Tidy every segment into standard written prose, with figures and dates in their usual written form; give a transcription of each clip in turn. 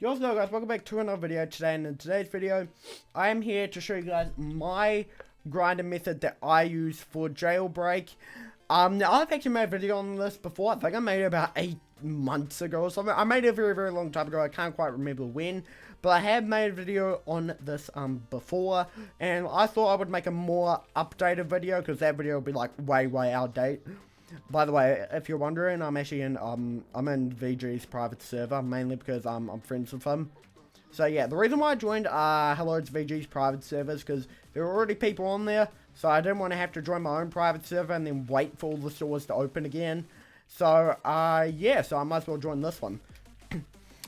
Yo, guys, welcome back to another video today, and in today's video, I am here to show you guys my grinding method that I use for Jailbreak. Now I've actually made a video on this before. I think I made it about 8 months ago or something. I made it a very long time ago. I can't quite remember when, but I have made a video on this before, and I thought I would make a more updated video because that video would be like way outdated. By the way, if you're wondering, I'm actually in I'm in VG's private server, mainly because I'm friends with him. So yeah, the reason why I joined Hello It's VG's private server is because there were already people on there, so I didn't want to have to join my own private server and then wait for all the stores to open again. So yeah, so I might as well join this one.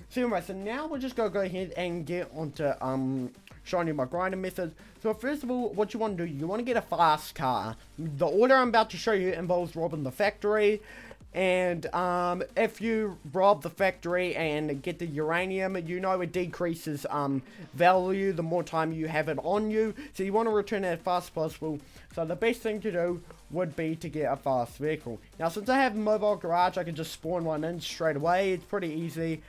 So anyway, so now we're just gonna go ahead and get onto showing you my grinding method. So first of all, what you want to do, you want to get a fast car. The order I'm about to show you involves robbing the factory, and if you rob the factory and get the uranium, you know it decreases value the more time you have it on you, so you want to return it as fast as possible. So the best thing to do would be to get a fast vehicle. Now since I have a mobile garage, I can just spawn one in straight away. It's pretty easy.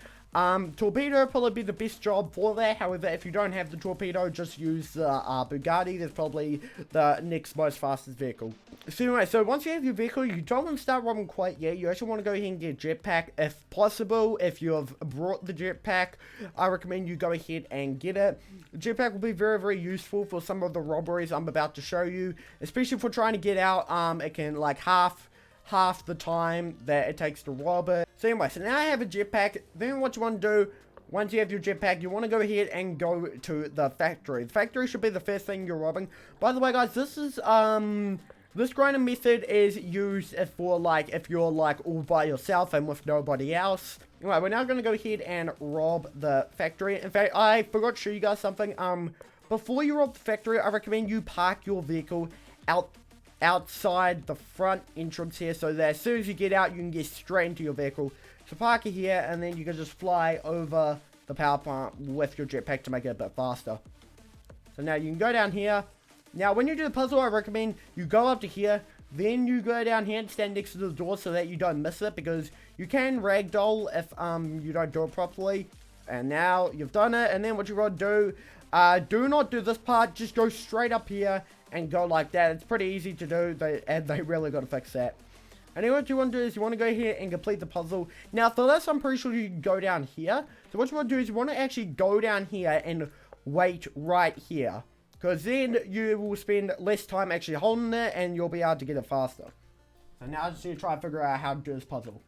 Torpedo would probably be the best job for that. However, if you don't have the torpedo, just use the Bugatti. That's probably the next most fastest vehicle. So anyway, so once you have your vehicle, you don't want to start robbing quite yet. You actually want to go ahead and get a jetpack if possible. If you have brought the jetpack, I recommend you go ahead and get it. The jetpack will be very useful for some of the robberies I'm about to show you, especially for trying to get out. It can like half the time that it takes to rob it. So anyway, so now I have a jetpack. Then what you want to do, once you have your jetpack, you want to go ahead and go to the factory. The factory should be the first thing you're robbing. By the way, guys, this is this grinding method is used for like if you're like all by yourself and with nobody else. Anyway, we're now going to go ahead and rob the factory. In fact, I forgot to show you guys something. Before you rob the factory, I recommend you park your vehicle outside the front entrance here, so that as soon as you get out, you can get straight into your vehicle. So park it here, and then you can just fly over the power plant with your jetpack to make it a bit faster. So now you can go down here. Now when you do the puzzle, I recommend you go up to here, then you go down here and stand next to the door so that you don't miss it, because you can ragdoll if you don't do it properly. And now you've done it, and then what you want to do not do this part, just go straight up here and go like that. It's pretty easy to do, and they really got to fix that. And then what you want to do is you want to go here and complete the puzzle. Now for this, I'm pretty sure you can go down here. So what you want to do is you want to actually go down here and wait right here, because then you will spend less time actually holding it and you'll be able to get it faster. So now I just need to try and figure out how to do this puzzle.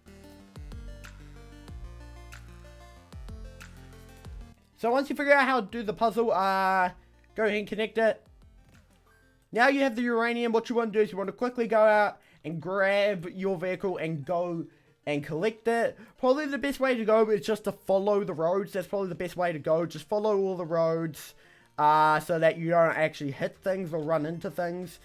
So once you figure out how to do the puzzle, go ahead and connect it. Now you have the uranium. What you want to do is you want to quickly go out and grab your vehicle and go and collect it. Probably the best way to go is just to follow the roads. That's probably the best way to go. Just follow all the roads so that you don't actually hit things or run into things.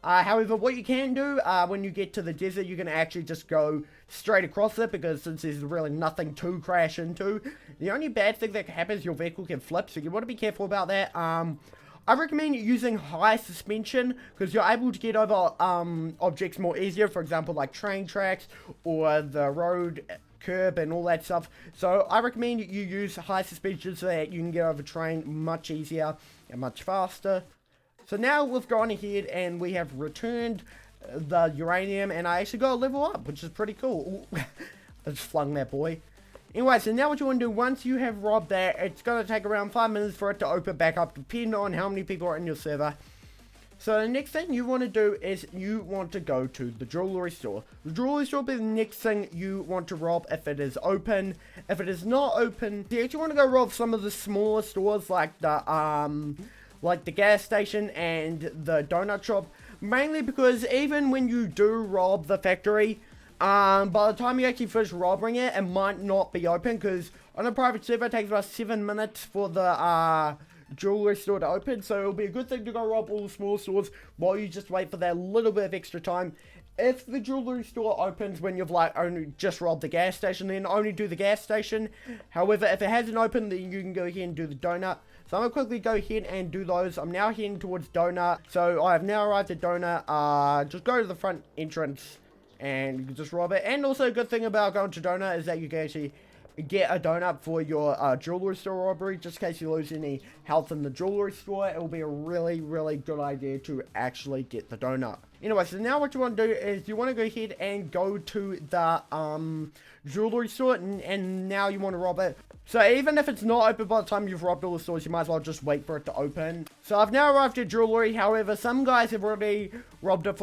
However, what you can do when you get to the desert, you can actually just go straight across it, because since there's really nothing to crash into. The only bad thing that can happen is your vehicle can flip, so you want to be careful about that. I recommend using high suspension, because you're able to get over objects more easier, for example like train tracks or the road curb and all that stuff. So I recommend you use high suspension so that you can get over train much easier and much faster. So now we've gone ahead and we have returned the uranium, and I actually got a level up, which is pretty cool. Ooh, I just flung that boy. Anyway, so now what you want to do, once you have robbed that, it's going to take around 5 minutes for it to open back up, depending on how many people are in your server. So the next thing you want to do is you want to go to the jewelry store. The jewelry store will be the next thing you want to rob if it is open. If it is not open, you actually want to go rob some of the smaller stores like the gas station and the donut shop. Mainly because even when you do rob the factory, by the time you actually finish robbing it, it might not be open, because on a private server it takes about 7 minutes for the jewelry store to open. So it'll be a good thing to go rob all the small stores while you just wait for that little bit of extra time. If the jewelry store opens when you've like only just robbed the gas station, then only do the gas station. However, if it hasn't opened, then you can go ahead and do the donut. So I'm going to quickly go ahead and do those. I'm now heading towards donut. So I have now arrived at donut. Just go to the front entrance and you can just rob it. And also a good thing about going to donut is that you can actually get a donut for your jewelry store robbery, just in case you lose any health in the jewelry store. It will be a really, really good idea to actually get the donut. Anyway, so now what you want to do is you want to go ahead and go to the jewelry store, and now you want to rob it. So even if it's not open by the time you've robbed all the stores, you might as well just wait for it to open. So I've now arrived at jewelry. However, some guys have already robbed it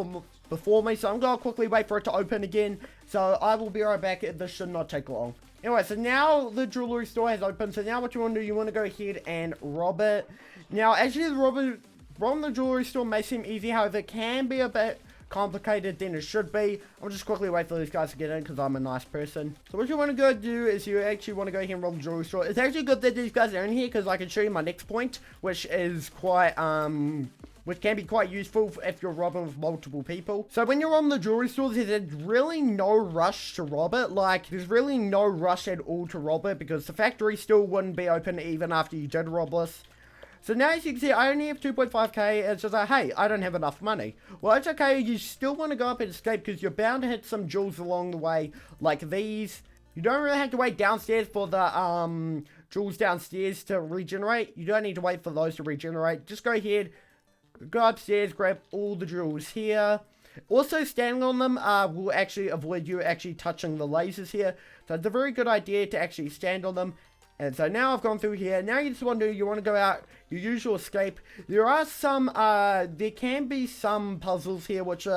before me, so I'm going to quickly wait for it to open again. So I will be right back. This should not take long. Anyway, so now the jewelry store has opened. So now what you want to do, you want to go ahead and rob it. Now, actually, robbing the jewelry store may seem easy. However, it can be a bit complicated than it should be. I'll just quickly wait for these guys to get in because I'm a nice person. So what you want to go do is you actually want to go ahead and rob the jewelry store. It's actually good that these guys are in here because I can show you my next point, which is quite which can be quite useful if you're robbing with multiple people. So when you're on the jewelry store, there's really no rush to rob it. Like, there's really no rush at all to rob it because the factory still wouldn't be open even after you did rob this. So now as you can see, I only have 2.5k. It's just like, hey, I don't have enough money. Well, it's okay. You still want to go up and escape because you're bound to hit some jewels along the way, like these. You don't really have to wait downstairs for the jewels downstairs to regenerate. You don't need to wait for those to regenerate. Just go ahead, go upstairs, grab all the jewels here. Also, standing on them will actually avoid you actually touching the lasers here. So it's a very good idea to actually stand on them. And so now I've gone through here. Now you just want to do, you want to go out your usual escape. There are some, there can be some puzzles here which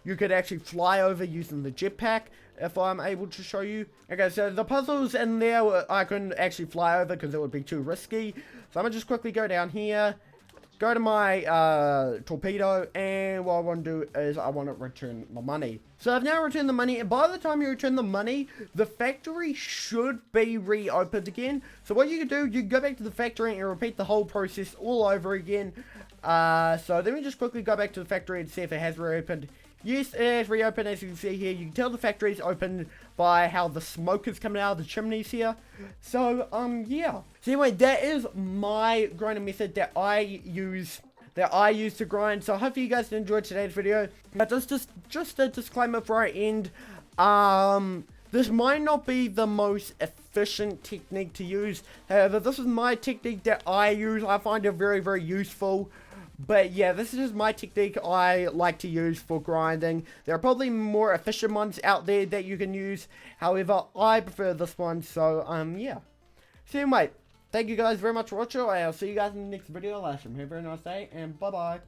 you could actually fly over using the jetpack, if I'm able to show you. Okay, so the puzzles in there I couldn't actually fly over because it would be too risky. So I'm going to just quickly go down here, go to my torpedo, and what I want to do is I want to return the money. So I've now returned the money, and by the time you return the money, the factory should be reopened again. So what you can do, you can go back to the factory and repeat the whole process all over again. So let me just quickly go back to the factory and see if it has reopened. Yes, it has reopened, as you can see here. You can tell the factory is open by how the smoke is coming out of the chimneys here. So, yeah. So anyway, that is my grinding method that I use to grind. So hopefully you guys enjoyed today's video. But just a disclaimer before I end. This might not be the most efficient technique to use. However, this is my technique that I use. I find it very, very useful. But yeah, this is just my technique I like to use for grinding. There are probably more efficient ones out there that you can use. However, I prefer this one. So, yeah. So anyway, thank you guys very much for watching. I'll see you guys in the next video. Have a very nice day, and bye-bye.